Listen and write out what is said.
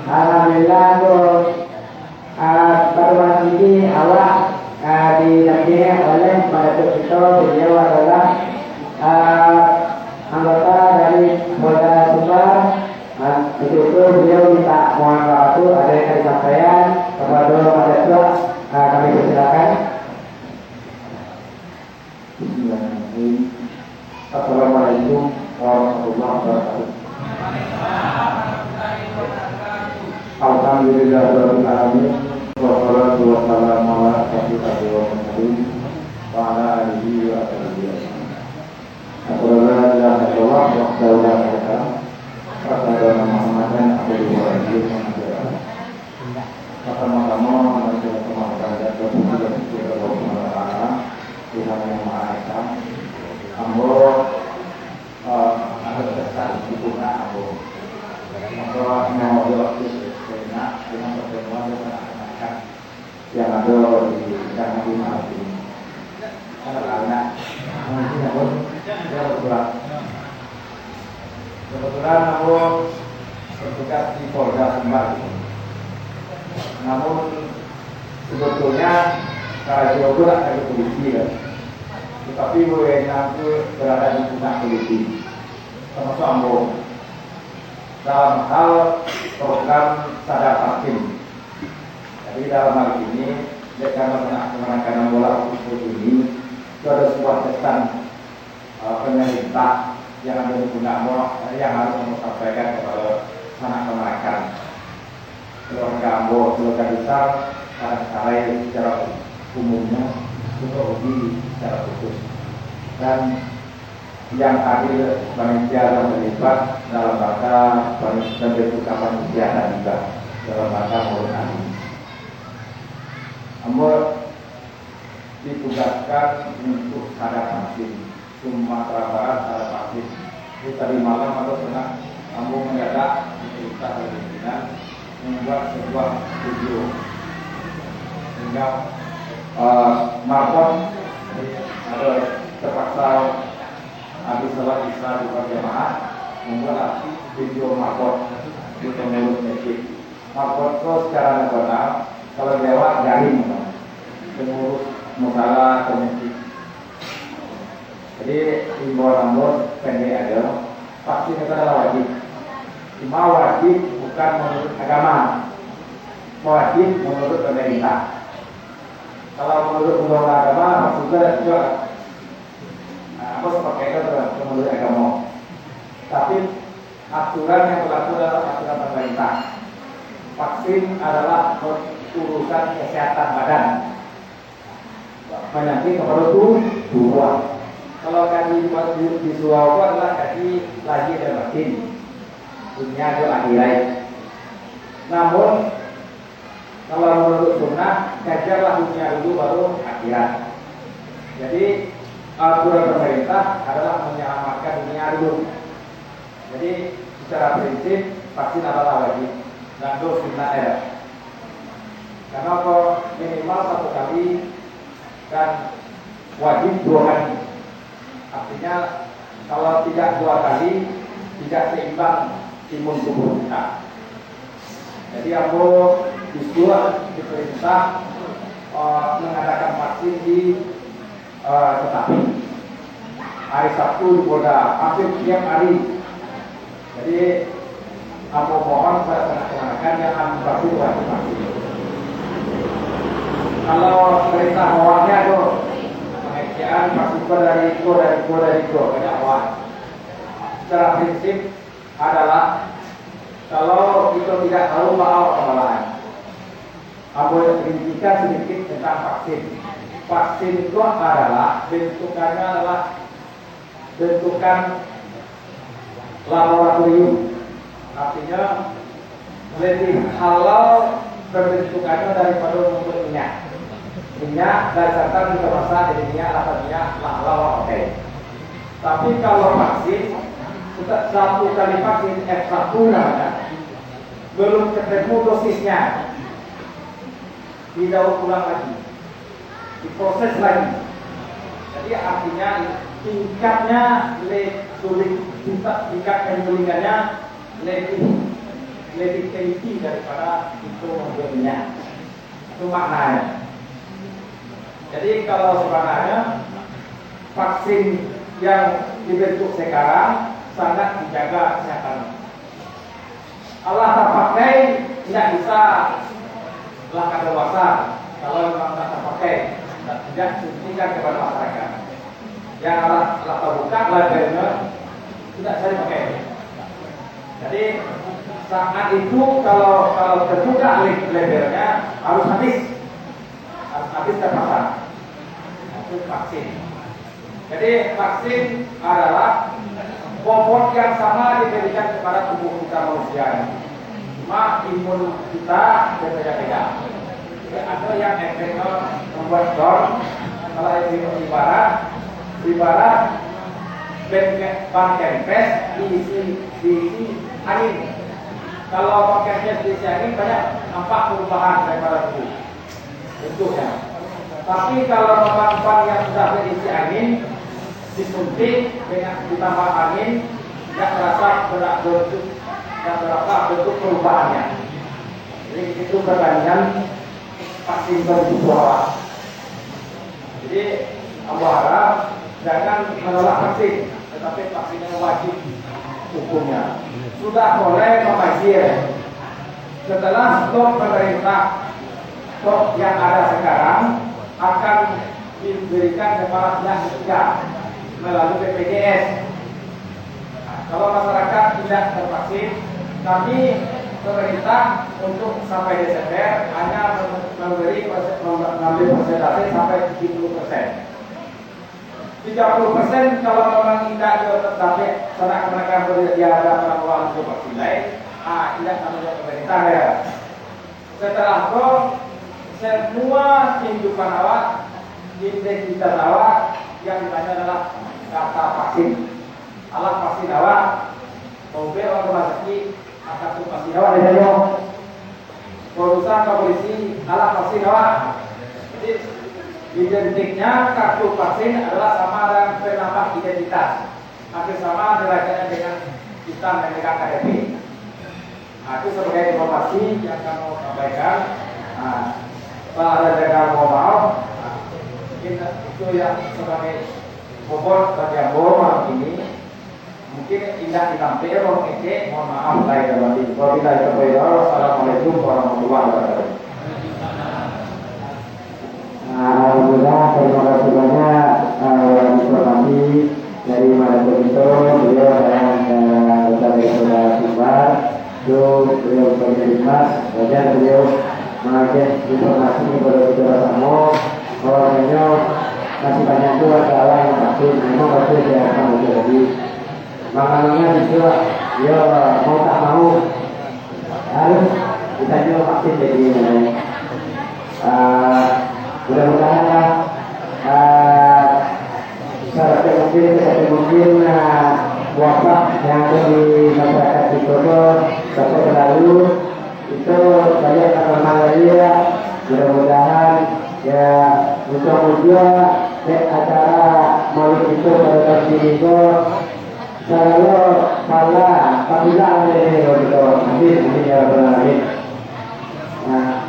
Alhamdulillah untuk pertemuan ini awak didampingi oleh Pak Tito. Beliau adalah anggota dari Polda Sumbar. Itu beliau minta mohon waktu ada yang disampaikan kepada Pak Tito. Kami persilakan. Bismillahirrahmanirrahim. Assalamualaikum warahmatullahi wabarakatuh. Alhamdulillahirabbil alamin. Wassalatu wassalamu ala asyrofil mursalin wa ala alihi wa sahbihi. Assalamualaikum warahmatullahi wabarakatuh. Assalamualaikum Muhammadan abduhu wa rasuluhu. Pertama-tama mengucapkan kepada Allah Taala Tuhan yang Maha Esa. Ambo ada kesan di guna ambo. Ambo mau waktu sebenarnya dengan pertemuan yang ada di Jakarta ini. Karena mungkin ambo kebetulan ambo bertugas di Polda Sumbar. Namun sebetulnya cara jauh dari polisi kan. Tetapi wewenang itu berada di pusat polisi, termasuk ambo dalam hal program sadar vaksin. Jadi dalam hal ini, karena penanganan bola usul ini, itu ada sebuah pesan pemerintah yang ada di pundak yang harus sampaikan kepada anak kemerdekaan. Keluarga ambo, keluarga besar, kadang-kadang secara umumnya untuk uji secara khusus, dan yang adil panitia yang terlibat dalam rangka pembentukan panitia dan juga dalam rangka mengurus ambo ditugaskan untuk sadar vaksin Sumatera Barat sadar vaksin. Itu tadi malam atau tengah ambo mendadak diperintah oleh pimpinan membuat sebuah video sehingga marpon ada terpaksa habis sholat isya di berjamaah membuat video marpon di pengurus masjid. Marpon itu secara nasional kalau lewat jaring pengurus musala atau masjid. Jadi imbauan pendek aja, vaksin itu adalah wajib. Cuma wajib bukan menurut agama, wajib menurut pemerintah. Kalau menurut undang-undang agama maksudnya juga apa seperti itu menurut agama. Tapi aturan yang berlaku adalah aturan pemerintah. Vaksin adalah urusan kesehatan badan. Penyakit kepada tubuh. Kalau kaji visual itu adalah kaji lahir dan batin, dunia dan akhirat. Namun kalau menurut sunnah, kajarlah dunia dulu baru akhirat. Jadi aturan pemerintah adalah menyelamatkan dunia dulu. Jadi secara prinsip vaksin adalah wajib dan itu sunnah ada. Karena kalau minimal 1 kali dan wajib 2 kali. Artinya kalau tidak 2 kali tidak seimbang imun tubuh kita. Jadi aku disuruh diperintah mengadakan vaksin di Tetapi hari Sabtu di Polda, hampir tiap hari. Jadi aku mohon pada teman-teman yang akan vaksin wajib vaksin. Kalau perintah awalnya itu pengertian vaksin dari itu banyak awal. Secara prinsip adalah kalau itu tidak tahu bahwa kemalahan. Aku rincikan sedikit tentang vaksin. Vaksin itu adalah bentukannya adalah bentukan laboratorium. Artinya lebih halal berbentukannya daripada membuat minyak. Minyak dasarkan kita masak dari minyak atau minyak halal oke. Tapi kalau vaksin sudah 1 kali vaksin F1 namanya belum ketemu dosisnya, tidak ulang lagi, diproses lagi. Jadi artinya tingkatnya tingkat penyulingannya lebih lebih teliti daripada itu mengambil minyak. Itu maknanya. Jadi kalau sebenarnya vaksin yang dibentuk sekarang sangat dijaga kesehatan. Allah tak pakai tidak bisa langkah dewasa kalau memang tak terpakai dan tidak suntikan kepada masyarakat. Yang Allah terbuka labelnya tidak bisa dipakai. Jadi saat itu kalau terbuka labelnya harus habis terpasang. Itu vaksin. Jadi vaksin adalah bobot yang sama diberikan kepada tubuh kita manusia. Cuma imun kita berbeda-beda. Jadi ada yang efeknya membuat down. Kalau ibarat ban kempes diisi angin. Kalau pakainya diisi angin banyak nampak perubahan daripada tubuh bentuknya. Tapi kalau memang ban yang sudah berisi angin disuntik dengan ditambah angin, tidak terasa bentuk perubahannya. Jadi itu perbandingan vaksin bersuara. Jadi Abu harap jangan menolak vaksin, tetapi vaksinnya wajib hukumnya. Sudah boleh memajir. Setelah stok pemerintah, stok yang ada sekarang akan diberikan kepada pihak ketiga melalui BPJS. Nah, kalau masyarakat tidak tervaksin, kami pemerintah untuk sampai Desember hanya mengambil persentase sampai 70%. 30% kalau memang tidak tercapai karena mereka berada pada uang untuk vaksin lain, tidak tanggung jawab pemerintah ya. Setelah itu semua kehidupan awak, identitas awak yang ditanya adalah data vaksin. Alat vaksin awak, mobil atau rezeki akan vaksin awak ditanya. Urusan ke polisi, alat vaksin awak. Jadi identiknya kartu vaksin adalah sama dengan penambah identitas. Hampir sama derajatnya dengan kita memegang KTP. Itu sebagai informasi yang kami sampaikan. Kalau ada yang mau maaf, mungkin itu yang sebagai bobot bagian malam ini mungkin tidak ditampil, mohon maaf lahir dan batin. Wassalamualaikum warahmatullahi wabarakatuh. Alhamdulillah, terima kasih banyak informasi dari Manajer itu. Beliau dan dari Saudara Simbar, beliau menjadi mas, dan beliau mengajak informasi kepada saudara semua. Bahwasanya masih banyak itu adalah yang vaksin, memang vaksin yang akan terjadi. Makanya juga dia mau tak mau harus ditanya vaksin jadi ini. Mudah-mudahan seperti mungkin wabah yang ada di masyarakat di Kota sampai berlalu itu banyak karena malaria. Mudah-mudahan ya mudah-mudahan acara maulid itu pada tahun ini selalu pala apabila ada yang betul nanti ya benar. Nah